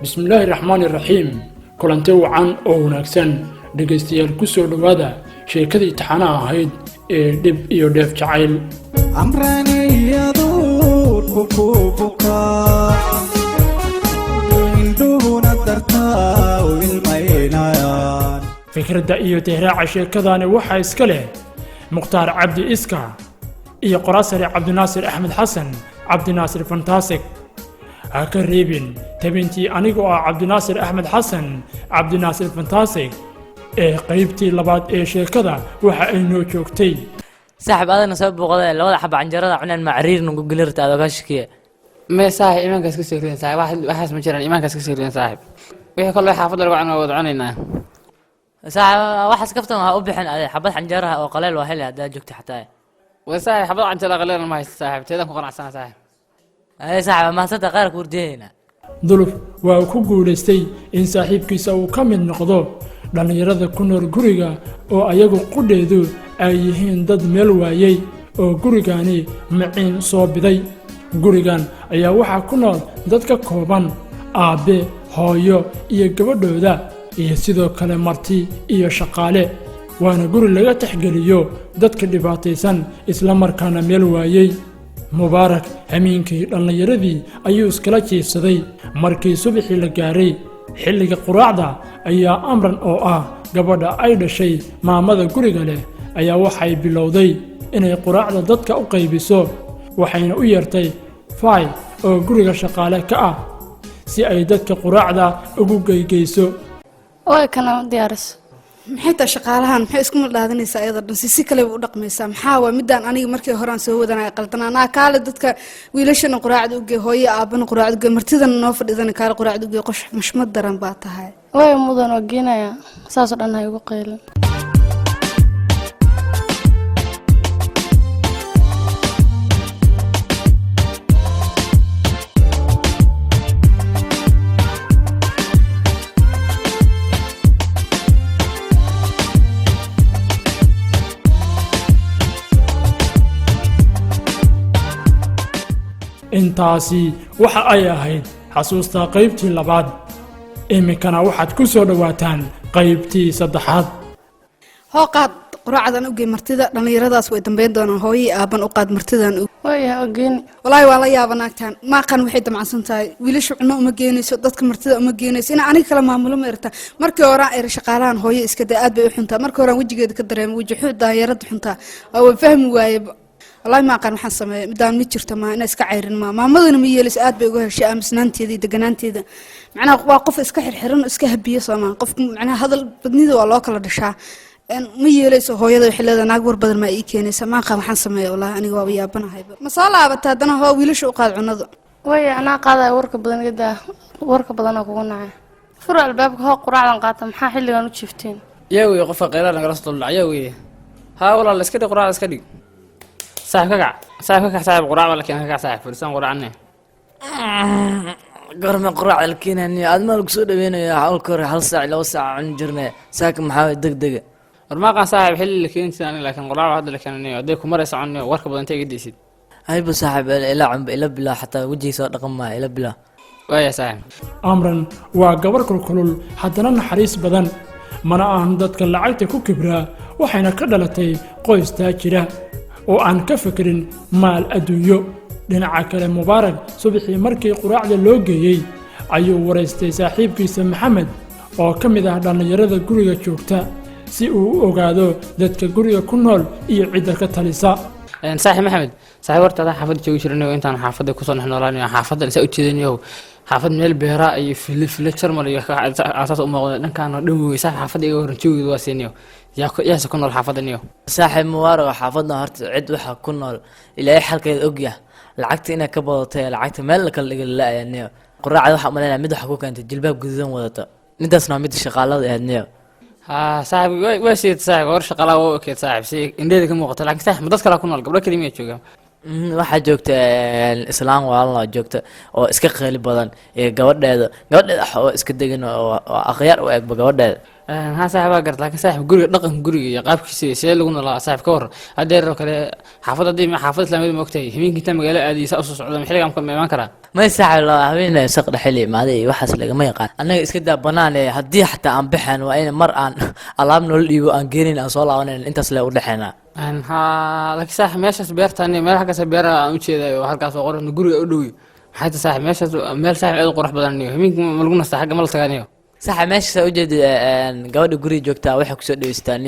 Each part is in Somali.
بسم الله الرحمن الرحيم كلانتي وعن او وناكسن dhegeystayaal ku soo dhawaada sheekadii taxanaha ahayd ee dib iyo dheef jacayl amraniyadu kukubuka indhuhuna dartaa ilmaynayaan fikradda iyo tehraaca sheekadani waxaa iska leh mukhtaar cabdi iska iyo qoraasare cabdinaasir axmed xasan cabdinaasir fantastic ha ka reebin tabintii anigoo ah cabdinaasir axmed xasan cabdinaasir fantastic ee qaybtii labaad ee sheekada waxa ay noo joogtay saaxib adana soo boqoday labada xab canjarada cunaan macariir nugu gilirta aad ka shakiye ما صاحب إيمان كاس كسرين صاحب واحد مجرد إيمان كاس كسرين صاحب ويا كل واحد حافظ ربعنا وضعنا saaxib waxaas kaftan waxa u bixin xabad canjaraha oo qaleel waa heli hadaa joogto xataa وصاحب حافظ عن تلا غلينا ما صاحب تلا كون قناع سنة صاحب ay saaxib ma sadda qaar ku urdeeyna duluf waa ku guuleystay in saaxiibkiisa uu ka mid noqdo dhalinyarada ku nool guriga oo ayagu qudheedu ay yihiin dad meel waayay oo gurigani maciin soo biday gurigan ayaa waxaa ku nool dad ka kooban aabe hooyo iyo gabadhooda iyo sidoo kale marti iyo shaqaale waana guri laga taxgeliyo dadka dhibaataysan isla markaana meel waayay mubaarak hamiinkii dhallinyaradii ayuu iskala jiifsaday markii subaxii la gaaray xilliga quraacda ayaa amran oo ah gabadha ay dhashay maamada guriga leh ayaa waxay bilowday inay quraacda dadka u qaybiso waxayna u yeertay fay oo guriga shaqaale ka ah si ay dadka quraacda ugu geygeyso way kana diyaaris maxay shaqaalahan maxay isku madaadanaysaa iyada dhan si kale u dhaqmaysaa maxaa waa midaan aniga markii hore aan soo wadanay qaldanaa kaale dadka wiilashana quraacda u geey hooyo aabana quraacda u geey martidan noo fadhidan kaale quraacda u geey qosh mashmad daran baa tahay way mudan oo geenaya saas oo dhan ay ugu qeylin intaasi waxa ay ahayd xasuusta qaybtii labaad iminkana waxaad ku soo dhawaataan qaybtii saddexaad hoo qaad quraacdan u geey martida dhalinyaradaas way dambeyn doonaan hooyo aaban u qaad martidan way oo geen walaahi waa la yaabanaagtaan ma qan waxay damacsan tahay wiilashu cuno uma geenayso dadka martida uma geenayso in aniga kala maamulo ma irta markii hore ay shaqaalahan hooyo iska daa aad bay u xuntaa markii hore wajigeeda ka dareemay waji xuud daayarada xuntaa oo fahmi waayay والله ما قال محن سمي مدام نجرت ما ناس كعيرن ما مدن ميلس آد بيجوه شيء أمسنانتي ذي دجنانتي ذا معناه واقف إسكحر حرن إسكه بيصا ما قف معناه هذا بدني والله كلا دشة إن ميلس هو يده يحل هذا ناقور بدل ما يكيني سما قال محن سمي والله أنا جوابي أبنا هاي مصالح بتهدنا هو ويلش وقاد عنده way ana qaada warka badan gada ku nacay fura albaabka hoo quraacdan qaata maxaa xilligan u jifteen ياوي قف قيلنا قرصت الله ياوي ها والله الاسكدي قراء اسكدي صاحب كعك صاحب قراء ولا كان كعك صاحب فرسان قراء عنه garma quraac alkeenani aad ma lagu soo dhaweynaya hawl kor hal saac laba saac cun jirnay saaka maxaa degdeg ورما صاحب حل اللي كنت أنا لكن قراء هذا اللي كان إني أديك مرة عني وركب أنت قديسيد hay bu saaxib ila cun ila bila xataa wajigiisa dhaqan ma ila bila ويا صاحب amran waa gabar kulkulul haddana naxariis badan mana aan dadka lacagta ku kibraa waxayna ka dhalatay qoys taajira oo aan ka fikirin maal adduunyo dhinaca kale mubaarak subaxii markii quraacda loo geeyey ayuu waraystay saaxiibkiisa maxamed oo ka mid ah dhallinyarada guriga joogta si uu u ogaado dadka guriga ku nool iyo cidda ka talisa صاحب محمد صاحب ورت هذا حافظ شو يشرني وأنت أنا حافظ كوسون إحنا راني حافظ لسه أتشدني هو حافظ من البهراء في الشرم اللي أساس أمه كان دموي صاحب حافظ يقول شو يواسينيو يا سكون الحافظ نيو saaxib mubarak xaafadna horta cid waxa ku nool ilaahay xalkeed ogyahay lacagta inay ka badatay lacagta meel kala dhigan la'aaniyo quraacda waxa maleynaa mid waxa ku keentay jilbaab gududan wadata midaasna mid shaqaalada ahaadniyo ها صاحب واسيت صاحب ورش قلاوة وكيد صاحب سي إنديك كم وقت لكن صاحب مدرس كلا كنا قبل كلمة شو قام waxaa joogta islaam walaalna joogta oo iska qeyli badan ee gabadheeda oo iska degan oo akhyaar u eegba gabadheeda ها صاحب قرط لكن صاحب قري دقن قري قاب كيسي سي لو نلا صاحب كور هدير كله حافظ دي ما حافظ لما موقتي همين كنت مقاله ادي سا سocdo xiliga am ka iman kara ma saaxib la habeen saqda xili maaday waxaas laga ma yaqaan anaga iska daa banaan hadii xataa aan baxan waa in mar aan alaab noo dhiibo aan geenin aan soo laabanan intaas la u dhaxeena ها لكن صاحب meeshas beertani meel xaga beera aan u jeedayo halkaas oo qoran guriga u dhow maxay tahay صاحب meeshas meel صاحب aad qurux badan همين ma lagu nastaa xaga mal tagaaniyo saxa meesha u jeed gabadha guriga joogta waxa ku soo dhaweystaan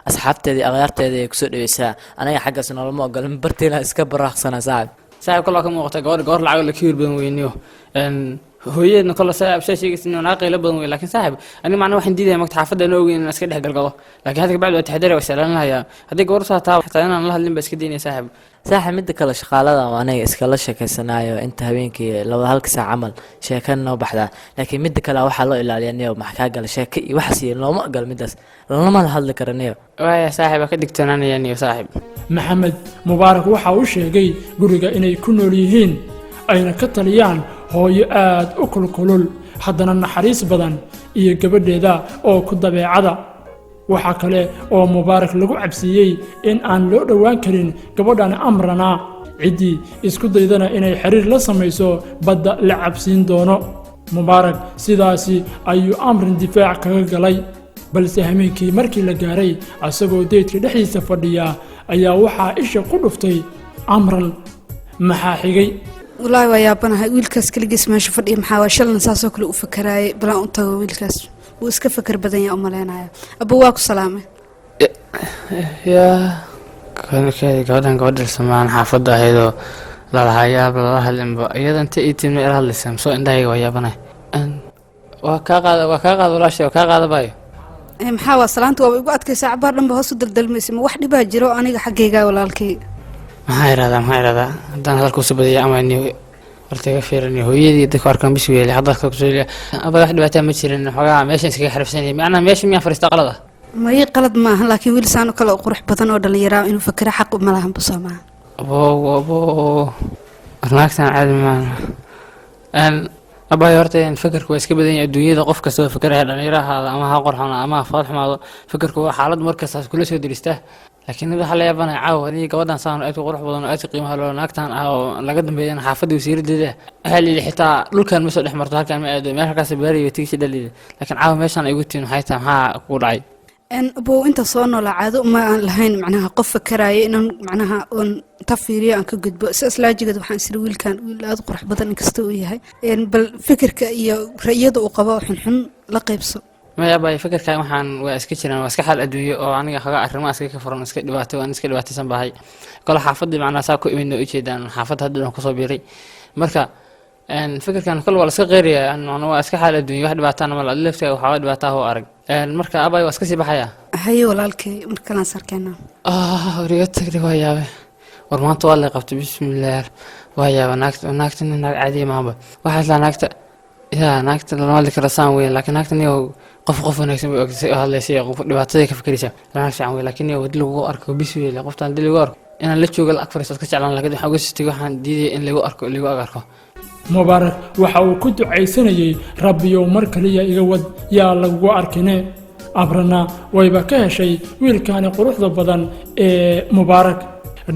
asxaabteedii aqyaarteedii ku soo dhaweysaa anaga xaggaas nolol ma ogol barteena iska baraaqsana صاحب كلها كم وقت قور العقل الكبير بدون وينيو هوينا كل صاحب شيء إنه ناقل بدون وين لكن صاحب أنا معنا واحد جديد ما تحافظ إنه وين الناس كده قلقله لكن هذيك بعد تحضر وسألنا لها يا هذيك قرصة تاب حتى أنا الله اللي بس كديني صاحب saaxib midda kale shaqaalada waana iskala sheekaysanaayo inta habeenkii laba halka saac camal sheekana noo baxdaa laakiin midda kale waxaa loo ilaaliyaa maxaa ka gal sheeko iyo wax si looma gal midaas lama hadli karanayo waaya saaxib ka digtoonaanaya niyo saaxib maxamed mubaarak waxa uu sheegay guriga inay ku nool yihiin ayna ka taliyaan hooyo aad u kulkulul haddana naxariis badan iyo gabadheeda oo ku dabeecada waxa kale oo mubaarak lagu cabsiiyey in aan loo dhowaan karin gabadhan amrana cidii isku daydana inay xiriir la samayso badda la cabsiin doono mubaarak sidaasi ayuu amrin difaac kaga galay balse hameenkii markii la gaaray asagoo deydka dhexdiisa fadhiya ayaa waxaa isha ku dhuftay amran maxaa xigay wallaahi waa yaabanahay wiilkaas kaligiis meesha fadhiya maxaa waa shalna saasoo kale u fakaraayay balaan u tago wiilkaas wuu iska fakar badan yaa u malaynaya abba waa ku salaamay yaa gabadhan gabadha samaan xaafadda ahaydoo lalahayaab lala hadlinba iyada inta ii timna ila hadlaysa soo indhahayga waa yaabanay waa kaa qaada walaashay waa kaa qaada baayo maxaa waa salaanta waaba igu adkaysaa cabaar dhanba hoos u daldalmaysa ma wax dhibaa jiro aniga xaggayga walaalkay maxaa irahdaa haddaan hadalka usu badaya ama hortaga fiiran hooyadii dadka arkaan bis weeli hadalka kusoo aba wax dhibaataa ma jirin xogaa meeshan iskaga xarifsanayay macnaha meesha miyaa fariista qalad ah may qalad maaha laakiin wiil saan oo kale oo qurux badan oo dhallinyaraa inuu fakero xaq ma lahan busoo maaha abo naagtan caadi maaha abaayo horta fakarku waa iska badan yahay adduunyada qof kasta oo fakaraya dhallinyarahaada ama ha qorxona ama ha fool xumaado fakarku waa xaalad markastaas kula soo diristaa laakiin waxaa la yaabanaya caawa aniga gabadhan saan aad u qurux badan oo aad u qiimaha loo naagtan ah oo laga dambeeyana xaafadda wasiiradeeda waxaa la yidhi xitaa dhulkan ma soo dhex marto halkan ma aado meel halkaas baariyo tigsi dhalida laakiin caawa meeshaan ay ugu tihin maxay tahay maxaa kugu dhacay abow inta soo noolaa caado uma aan lahayn macnaha qof fakaraaya inaan macnaha oon ta fiiriyo aan ka gudbo sidaas laajigeed waxaan isiri wiilkan wiil aad u qurux badan inkasta uu yahay bal fikirka iyo ra'yada uu qabo xunxun la qaybso maya bay fikirkan waxaan waa iska jiraan waa iska xal adduunyo oo aniga xaga arrimaha iska ka furan iska dhibaato waan iska dhibaataysan bahay kala xaafadii macnaha saa ku imid u jeedaan xaafad hadda ku soo biiray marka fikirkan kala wala iska qeeriya anna waa iska xal adduunyo wax dhibaatana ma la leeftay waxa dhibaato oo arag marka abay waa iska sii baxaya hayo walaalkay markaan sarkeena wariga tagri waa yaabe war maanta waa la qabtay bismillaah waa yaaba naagtan naag caadi maaba waxa la naagta yaa naagta lama wali kara saan weyn laakiin naagtan iyo qof wanaagsan bay ogtay oo hadlaysay qof dhibaatada ka fikiraysa lama fiican weyn laakiin iyo wadi lagu arko bisweela qoftan dil lagu arko inaan la joogo lacag fariisad ka jeclaan laakiin waxa uga sitay waxaan diiday in lagu arko mubaarak waxa uu ku ducaysanayay rabbiyow mar kaliya iga wad yaa lagu arkine abrana wayba ka heshay wiilkaani quruxda badan ee mubaarak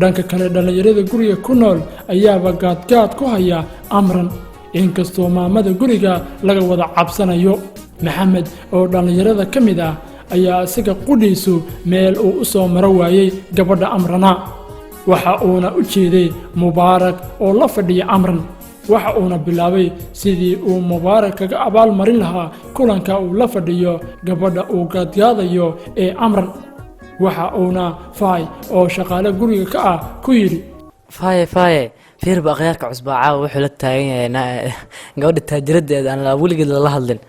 dhanka kale dhallinyarada guriga ku nool ayaaba gaadgaad ku haya amran inkastoo maamada guriga laga wada cabsanayo maxamed oo dhallinyarada ka mid ah ayaa isaga qudhiisu meel uu u soo maro waayey gabadha amrana waxa uuna u jeeday mubaarak oo la fadhiya amran waxa uuna bilaabay sidii uu mubaarak kaga abaalmarin lahaa kulanka uu la fadhiyo gabadha uu gaadgaadayo ee amran waxa uuna faay oo shaqaale guriga ka ah ku yidhi faaye fiir ba akhyaarka cusbaa wuxuu la taagan yahay gabadha taajiradeeda aan weligeed la hadlin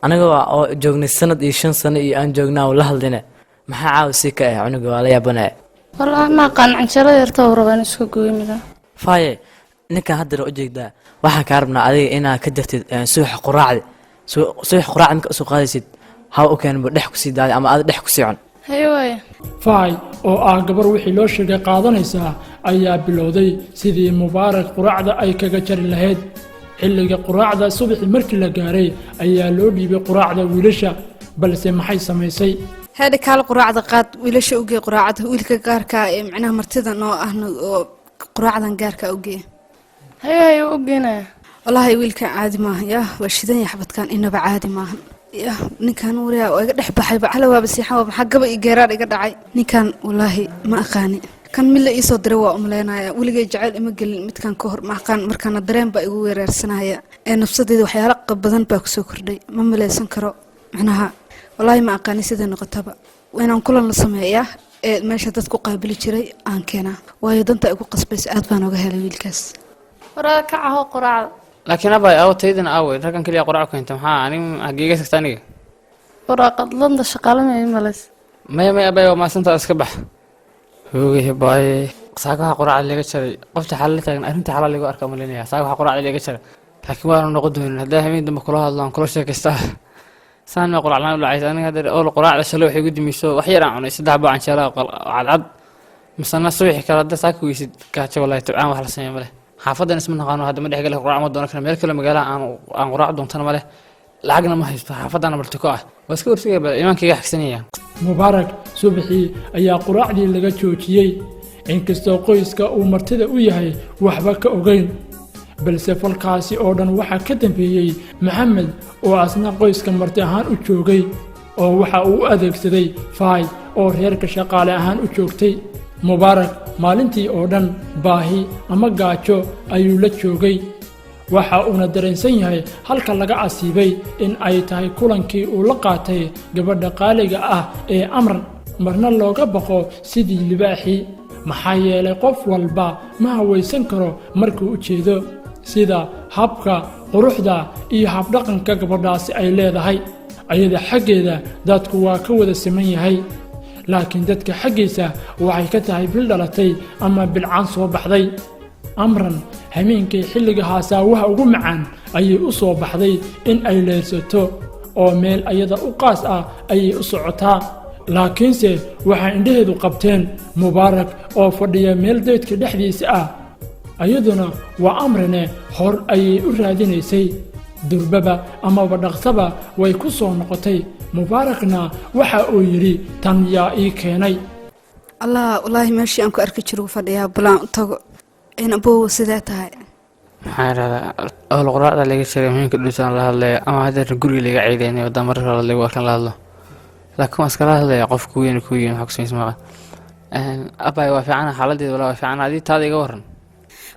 anaga oo joognay sanad iyo 5 sano iyo aan joognaa oo la hadlina maxaa caaw si ka ah aniga waa la yaabanaa والله ما قنعن شرا يرتو ربان isku gooymida faaye ninka hadda u jeegdaa waxa ka rabnaa adiga inaa ka jirtid suuq quraacda marka soo qaadaysid ha u keen dhex ku sii daaday ama aad dhex ku sii cun hayway faay oo ah gabar wixii loo sheegay qaadanaysa ayaa bilowday sidii mubaarak quraacda ay kaga jari lahayd xilliga quraacda subaxii markii la gaaray ayaa loo dhiibay quraacda wiilasha balse maxay samaysay هذا كال قراعة قاد ولا شو أوجي قراعة ويلك جاركا معناها مرتدى إنه أهنا قراعة جاركا أوجي هي وقينا والله ويلك عادي ما يا وشدني يا حبت كان إنه بعادي ما يا نكان وريا وأحب حلو على بس يحاول حق بقى جرار يقطع نكان والله ما أخاني كان من اللي يصدر وأملينا ولقى يجعل إمجل متكان كهر مع كان مركان الدرين بقى يورر سنايا نفسدي وحيرق بدن بقى سكر دي ما ملا سنكرو معناها والله ما أقاني سيدا نقطبا وأنا كل النصمية ماشي تدكو قابل جري عن كنا وأيضا تأكو قصبس أدبان وجهل الكاس وراكعه قراعة laakiin abay aw taydin aaway raggan kaliya quraac ku inta maxaa ani hageega tagtaaniga وراقد لندا شقالة ما يملس maya abay waa maasantaa iska bax hoogay baay saagaha quraac laga jaray qofta xalal taagan arrinta xalal lagu arkaa malinaya saagaha quraac laga jaray laakiin waan noqon doonaa hadaa habeen dambe kula hadlaan kula sheekaystaa saan ma quraac laan u lacay aniga hadda oo quraacda shalo waxay gudimiso wax yar aan cunay saddex baan jeelaa cadcad misana suuxi kala hadda saaka weysid gaajo wallahi tabcaan wax la sameeyo male xaafadan isma naqaano hadda ma dhex gal quraac ma doono kana meel kale magaala aan quraac doontana male lacagna ma haysto xaafadan martiko ah waa iska warsigay iimaankayga xigsanaya mubaarak subaxii ayaa quraacdii laga joojiyey inkastoo qoyska uu martida u yahay waxba ka ogeyn balse falkaasi oo dhan waxaa ka dambeeyey maxamed oo asna qoyska marti ahaan u joogay oo waxa uu u adeegsaday faay oo reerka shaqaale ahaan u joogtay mubaarak maalintii oo dhan baahi ama gaajo ayuu la joogay waxa uuna dareensan yahay halka laga asiibay in ay tahay kulankii uu la qaatay gabadha qaaliga ah ee amran marna looga baqo sidii libaaxii maxaa yeelay qof walba ma hawaysan karo markuu u jeedo sida habka quruxda iyo habdhaqanka gabadhaasi ay leedahay ayada xaggeeda dadku waa ka wada siman yahay laakiin dadka xaggiisa waxay ka tahay bil dhalatay ama bilcaan soo baxday amran hameenkii xilliga haasaawaha ugu macaan ayay u soo baxday in ay leersato oo meel ayada u qaas ah ayay u socotaa laakiinse waxay indhaheedu qabteen mubaarak oo fadhiya meel deydka dhexdiisa ah ayaduna waa amrane hor ayay u raadinaysay durbaba amaba dhaqsaba way ku soo noqotay mubaarakna waxa uu yidhi tan yaa ii keenay الله والله ماشي أنكو أركي شروق فديا بلا تغ إن أبوه سداتها maxaa yidhahdaa awal quraacda laga jaray muhiimka dhuusaan la hadlaya ama hadda guriga laga ceydeenay wadda marar hore lagu arkan la hadlo laakiin waa iskala hadlaya qof ku weyn wax ku samaysa maqa abay waa fiicana xaaladeeda walaa waa fiicana adii taada iga waran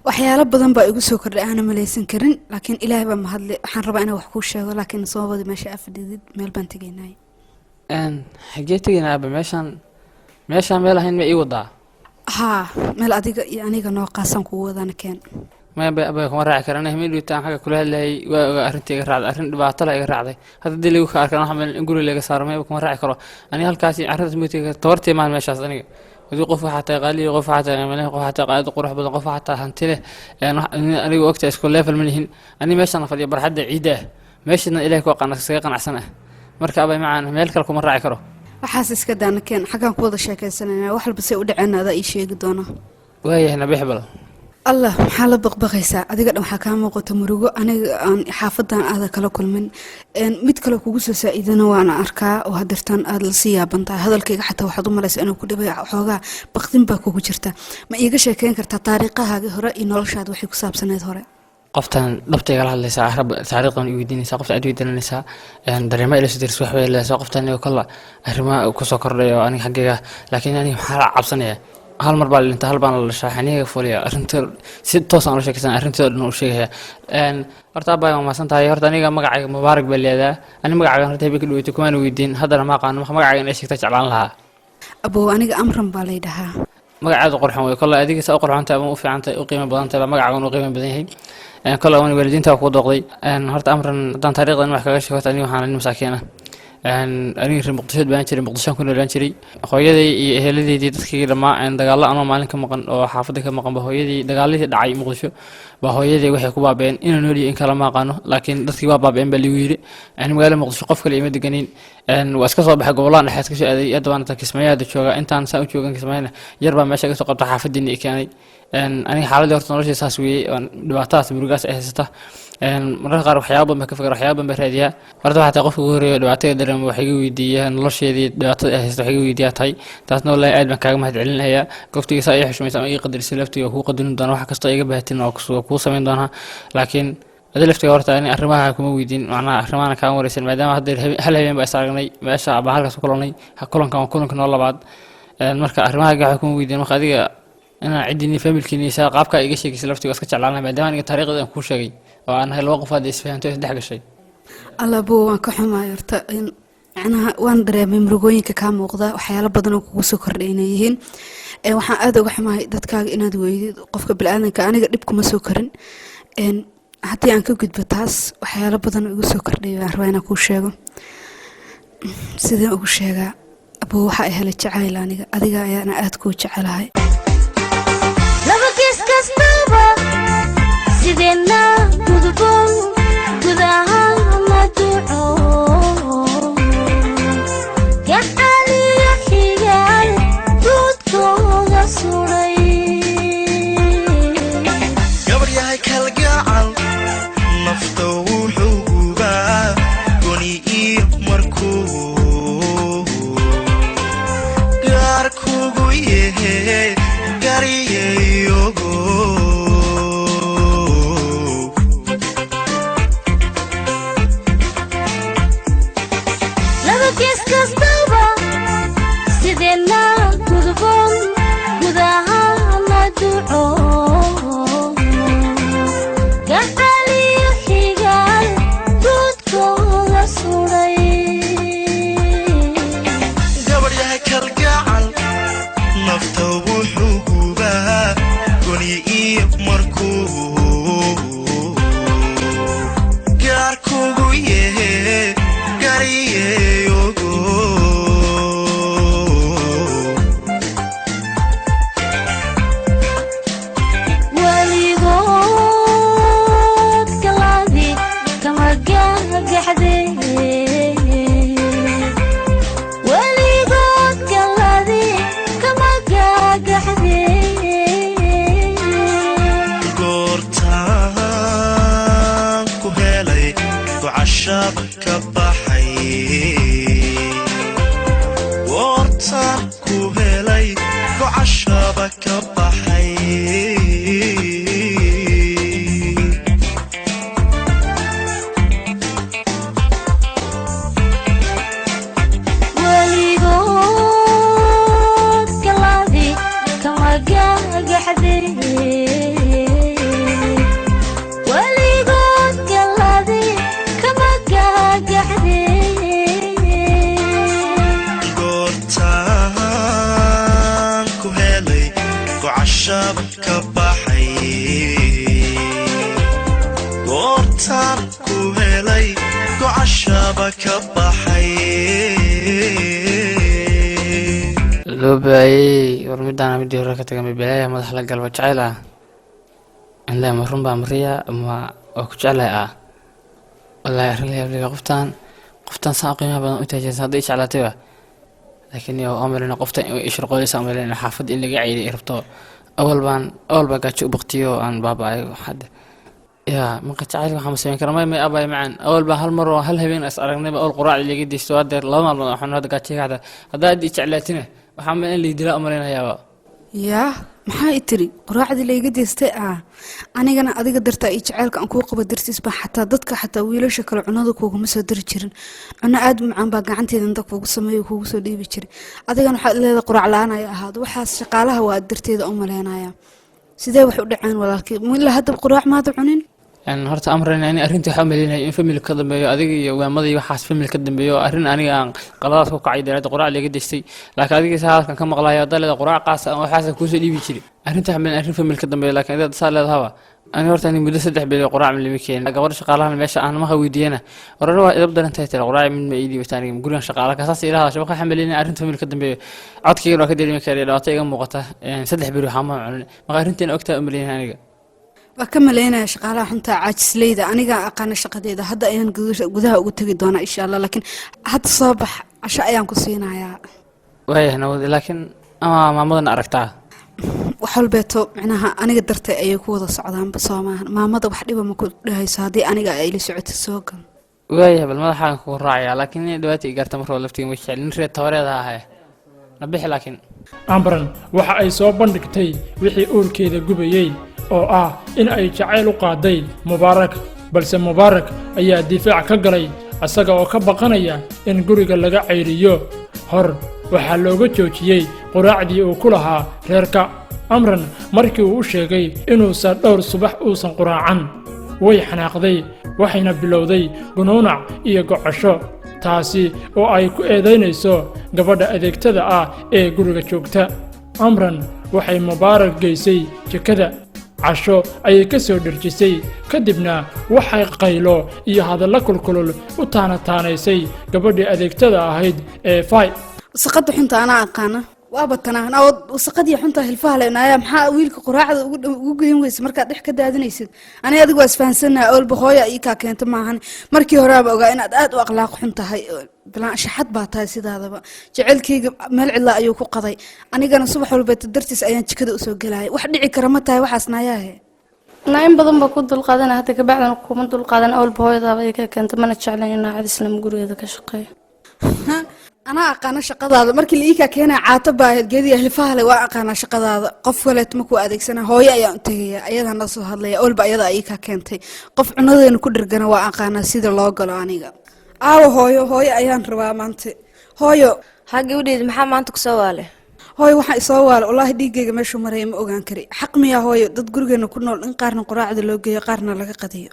waxyaalo badan baa igu soo kordhay aanan malaysan karin laakiin ilaahay baa mahadle waxaan rabaa inaan wax kuu sheego laakiin sababada meesha afadhidid meel baan tegaynay xagee tegaynaa aba meeshaan meel ahayn ma ii wadaa haa meel adiga iyo aniga noo qaasan kugu wadana keen ما بقى كمان راعي كرنا هم اللي تان حاجة كلها اللي هي وأرنتي راعي أرنت بعطلها راعي هذا دي اللي هو كأركان حمل نقول اللي صار ما بكون راعي كرا أنا هالكاسي عرفت ميتي تورتي مع المشاة أنا ودي قفة حتى غالي قفة حتى منه قفة حتى قاعد قروح بدل قفة حتى هنتله أنا وقت أسكول ليفل منهن أنا ماشي أنا فدي برحد عيده ماشي أنا إليك وقع نسيقا عسنة مركب معنا مالك لكم راعي كرا waxaas iska daana keen xagaan ku wada sheekaysanayna wax walba say u dhaceen adaa ii sheegi doona وهي هنا بيحبل allah maxaa la baqbaqaysaa adiga dhan waxaa kaa muuqata murugo aniga aan xaafadan aada kala kulmin mid kale kugu soo saa'iidana waana arkaa oo hadirtaan aada lasii yaabantahay hadalkayga xataa waxaad u malaysa inuu ku dhibay xoogaa baqdin baa kugu jirta ma iiga sheekeyn kartaa taariikhahaagii hore iyo noloshaada waxay ku saabsaneyd hore qoftan dhabtayga la hadlaysaa rab taariikhdan i weydiinaysaa qofta aad weydiinaysaa dareema ila soo dirso wax way leedahay qoftan iyo kala arrimaha ku soo kordhay oo aniga xaggayga laakiin aniga maxaa cabsanaya hal mar baa inta hal baan la shaaxaniga fuliya arrinta si toos aan u sheekaysan arrinta dhan u sheegaya horta baa ma santahay horta aniga magacayga mubaarak baa leedahay aniga magacayga horta habeenkii dhaweytay kuma weydiin haddana ma aqaan magacayga inay sheegta jeclaan lahaa abow aniga amran baa leedahay magacaada qurxan way kala adiga saa qurxanta ama u fiicanta u qiimo badan tahay magacaaga u qiimo badan yahay kala waan waalidiinta ku doqday horta amran haddaan taariikhdan wax kaga sheego aniga waxaan nin masaakiin ah aniga reer muqdisho baan jiray muqdisho ku noolaan jiray hooyaday iyo eheladeedii dadkii dhamaa dagaalo ama maalin ka maqan oo xaafada ka maqan ba hooyadii dagaaladii dhacay muqdisho ba hooyadii waxay ku baabeen inaan nooliyo in kala ma aqaano laakiin dadkii waa baabeen baa ligu yiri magaalada muqdisho qof kale ima deganin waa iska soo baxay gobolada dhexeed ka soo aaday hadda waan kismaayada jooga intaan saa u joogan kismaayana yar baa meesha ka soo qabta xaafadiina i keenay aniga xaaladii horta noloshii saas weeyey dhibaatadaas murugaas ay haysata mararka qaar waxyaaba badan baan ka fikira waxyaaba badan baan raadiyaa horta waxaa tahay qofka ugu horeeya dhibaatada dareema waxay iga weydiiyaa nolosheedii dhibaatada ay haysata waxay iga weydiiyaa tahay taasna wallaahi aad baan kaaga mahad celinayaa goobtigiisa ay xushmaysa ama ii qadarisay laftiga kuu qadarin doona wax kastoo iga baahatin oo kuu samayn doonaa laakiin adi laftiga horta ani arrimaha kuma weydiin macnaha arrimahana kaama wareysan maadaama hadda hal habeen baa is aragnay meesha baa halkaas ku kulanay kulankan waa kulanka noo labaad marka arrimahaaga waxaa kuma weydiin marka adiga inaan ciddini familkiini saa qaabkaa iga sheegaysa laftiga iska jeclaanay maadaama aniga taariikhda aan kuu sheegay oo aan nahay laba qof hadda isfahanto isdhex gashay alla buu waan ka xumaay horta macnaha waan dareemay murugooyinka kaa muuqda waxyaalo badan oo kugu soo kordhay inay yihiin waxaan aad uga xumahay dadkaaga inaad weydid qofka bilaadanka aniga dhib kuma soo korin haddii aan ka gudbo taas waxyaalo badan oo igu soo kordhay baan rabaa inaan kuu sheego sidaan ugu sheegaa abuu waxa ay helay jacayl aniga adiga ayaana aad kuu jecelahay laba gees kastaba sideenna gudubon gudaha la duco gacaliyo xigaal duudkooda suray gabar yahay kalgacal nafta wuxuu gubaa goni iyo markuu gaar kugu yehe gariyeyogo laba gees kastaba sideenna gudubon gudaha la duco gacaliyo xigaal duudkooda suray gabar yahay kalgacal nafta wuxuu gubaa goni iyo markuu gaar kugu yehe gariyeyogo weligood galaadi kama gagaxde weligood galaadi kama gagaxde goortaan ku helay gocashab ka baxay goortaan ku helay gocashaba ka baxay weligood galaadi kama gagaxde weligood galaadi kama gagaxde goortaan ku helay gocashab ka baxay goortaan ku helay gocashaba ka baxay loo baayey war midaan midii hore ka tagay bilaaya madax la galba jacayl ah ilaa ma run baa mariya ama waa ku jeclahay wallaahi arrin la yaab qoftaan saa qiimaha badan u taajirsan hadday jeclaatayba laakiin yaa amalina qoftan ishirqooleysa amalina xaafadda in laga cayday rabto awal baan gaajo u baqtiyo aan baaba'ay hadda yaa marka jacayl waxaan ma samayn karaa may abaay macaan awal baa hal mar oo hal habeen is aragnayba awal quraac laga deysto hadeer laba maalmood waxaan hadda gaajo ka haddaa haddii jeclaatina waxaa ma in laydila amalinayaaba yaa maxaa i tiri quraacdii layga deystay anigana adiga dartaa iyo jacaylka aan kuu qabo dartiis baa xataa wiilasha kale cunada kuuguma soo dari jirin cuno aad u macaan baa gacanteeda inta kuugu sameeyo kuugu soo dhiibi jiray adigana waxaad leeda quraac la-aan ay ahaado waxaas shaqaalaha waa darteeda u maleynaya sidee wax u dhaceen walaalkii ilaa hadda quraac maada cunin horta amran ani arrintii waxaa umaleynaya in family ka dambeeyo adiga iyo waamada iyo waxaas family ka dambeeyo arrin aniga aan qaladaas ku kacay daraadda quraac laga deystay laakiin adiga saa halkan ka maqlaaya dalada quraac qaas ah waxaas ku soo dhiibi jiray arrinta waxaa arrin family ka dambeeyo laakiin dad saa leedahaba ani horta ani muddo 3 bilood quraac ma limi keenay gabar shaqaalaha meesha aan ma weydiiyana orana waa idab daran tahay quraac mid ma iidi wataaniga guriga shaqaalaha ka saas ilaha shabaqa xamelinay arrinta family ka dambeeyo codkayga waa ka dareemi karay dhawaato iga muuqata 3 bilood waxaa ma cunin ma arrintan ogtaa umaleeyay aniga waa ka maleynaya shaqaalaha xunta caajisleyda aniga aqaana shaqadeeda hadda ayaan gudaha ugu tagi doonaa insha Allah laakiin hadda soo bax casho ayaan ku siinayaa waayah nabad laakiin ama maamadan aragtaa waxalbeeto macnaha aniga dartay ayay ku wada socdaanba Soomaaliya maamada wax dhiba ma ku dhahayso hadii aniga ay la socoto soo gal waayahay bal madaxaan ku raacaya laakiin in dhawaati gaarta markoo laftiga ma jeclin reer tawreeda ahay nabixi laakiin amran waxa ay soo bandhigtay wixii uurkeeda gubayay oo ah in ay jacayl u qaaday mubaarak balse mubaarak ayaa difaac ka galay asaga oo ka baqanaya in guriga laga ceyriyo hor waxaa looga joojiyey quraacdii uu ku lahaa reerka amran markii uu u sheegay inuusan dhowr subax uusan quraacan way xanaaqday waxayna bilowday gunuunac iyo gocosho taasi oo ay ku eedaynayso gabadha adeegtada ah ee guriga joogta amran waxay mubaarak geysay jikada casho ayay ka soo dharjisay kadibna waxay qaylo iyo hadallo kulkulul u taanaysay gabadhii adeegtada ahayd ee fay wasaqada xunta ana aqaana waaba tanaan oo wasaqadii xunta hilfaha leenaaya maxaa wiilka quraacda ugu geyn weysa marka dhex ka daadinaysid ani adigu waa isfahansanaa oo bahooya ay ka keento maahan markii hore aan ogaa inaad aad u akhlaaq xun tahay bilaan shaxad baa tahay sidaadaba jecelkeyga meel cilla ayuu ku qaday anigana subax walba dartiis ayaan jikada u soo galay wax dhici kara ma tahay waxaas naayahay naayin badan ba ku dulqaadan hadda ka bacdan kuma dulqaadan oo bahooyada ay ka keento mana jeclaan inaa cid islam gurigeeda ka shaqeeyo أنا أقانا شقادة مركي اللي إيكا كينا عاتبا هالجدي أهل فهلي وأقانا شقادة قف ولت مكو أديك سنة هويا يا أنتي أيضا نصو هاللي أول بأيضا إيكا كنتي قف عنده نكدر جنا وأقانا سيد الله قلانيجا هويا أيان روا مانتي هويا هاجي ودي محمد أنتك سواله هوي waxaa soo waal wallahi dhiigayga meeshu maray ma ogaan kari xaq miya hooyo dad gurigeena ku nool in qaarna quraacda loo geeyo qaarna laga qadiyo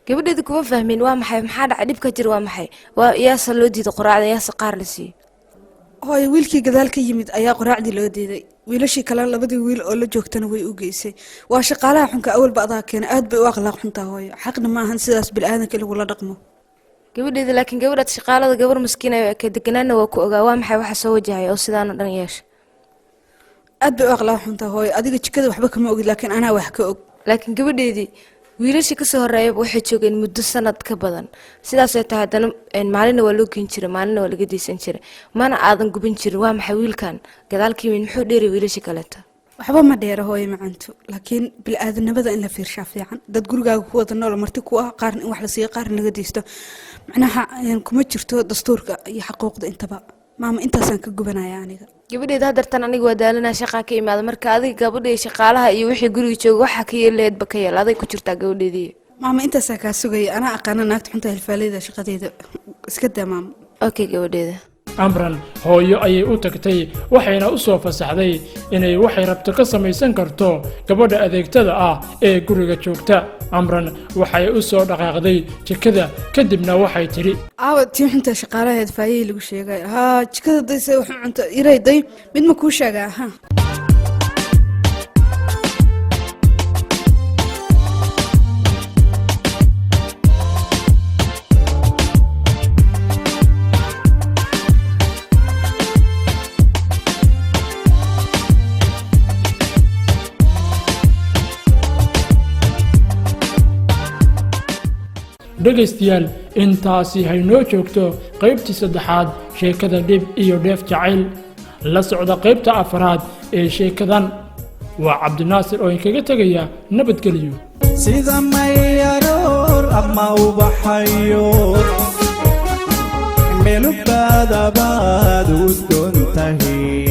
gabadheedu kuma fahmin waa maxay maxaa dhac dhibka jir waa maxay waa iyaasa loo diiday quraacda iyaasa qaar la siiyay hooyo wiilkii gadaal ka yimid ayaa quraacdii loo diiday wiilashii kale labadii wiil oo la joogtana way u geysay waa shaqaalaha xunka awalba adaa keena aad bay u akhlaaq xuntaa hooyo xaqna ma ahan sidaas bilaadanka lagula dhaqmo gabadheedu laakiin gabadhaad shaqaalada gabar maskiin ah ka deganaana waa ku ogaa waa maxay waxa soo wajahay oo sidaan dhan yeeshay aad bay u akhlaaq xuntaa hooyo adiga jikada waxba kama ogid laakiin anaa wax ka og laakiin gabadheedii wiilashii ka soo horeeyay waxay joogeen muddo sanad ka badan sidaas ay tahay hadana maalina waa loo geen jiray maalina waa laga deysan jiray mana aadan gubin jirin waa maxay wiilkan gadaalkii muxuu dheeray wiilashii kaleeta waxba ma dheera hooyo macanto laakiin bilaadanimada in la fiirshaa fiican dad gurigaaga ku wada nool marti ku ah qaarna in wax la siiyo qaarna laga deysto macnaha kuma jirto dastuurka iyo xuquuqda intaba maama intaasaan ka gubanaya aniga gabadheeda hadartan aniga waa daalanaa shaqaa ka imaada marka adiga gabadhii shaqaalaha iyo wixii guriga jooga waxa ka yeeleedba ka yeel aday ku jirtaa gabadheedii maama intaasaa kaa sugaya anaa aqaana naagta xunta hilfaaleyda shaqadeeda iska daa maama okay gabadheeda amran hooyo ayay u tagtay waxayna u soo fasaxday inay waxay rabto ka samaysan karto gabadha adeegtada ah ee guriga joogta amran waxay u soo dhaqaaqday jikada kadibna waxay tiri aawa tii xunta shaqaalaheed faayay lagu sheegay haa jikada dayse wax cunto irayday mid ma kuu sheegaa ha dhegaystayaal intaasi haynoo joogto qaybtii saddexaad sheekada dhib iyo dheef jacayl la socda qaybta afaraad ee sheekadan waa cabdinaasir oo inkaga tegaya nabadgelyo sida mayaroor ama ubaxayo meelubadabaad udgoon tahay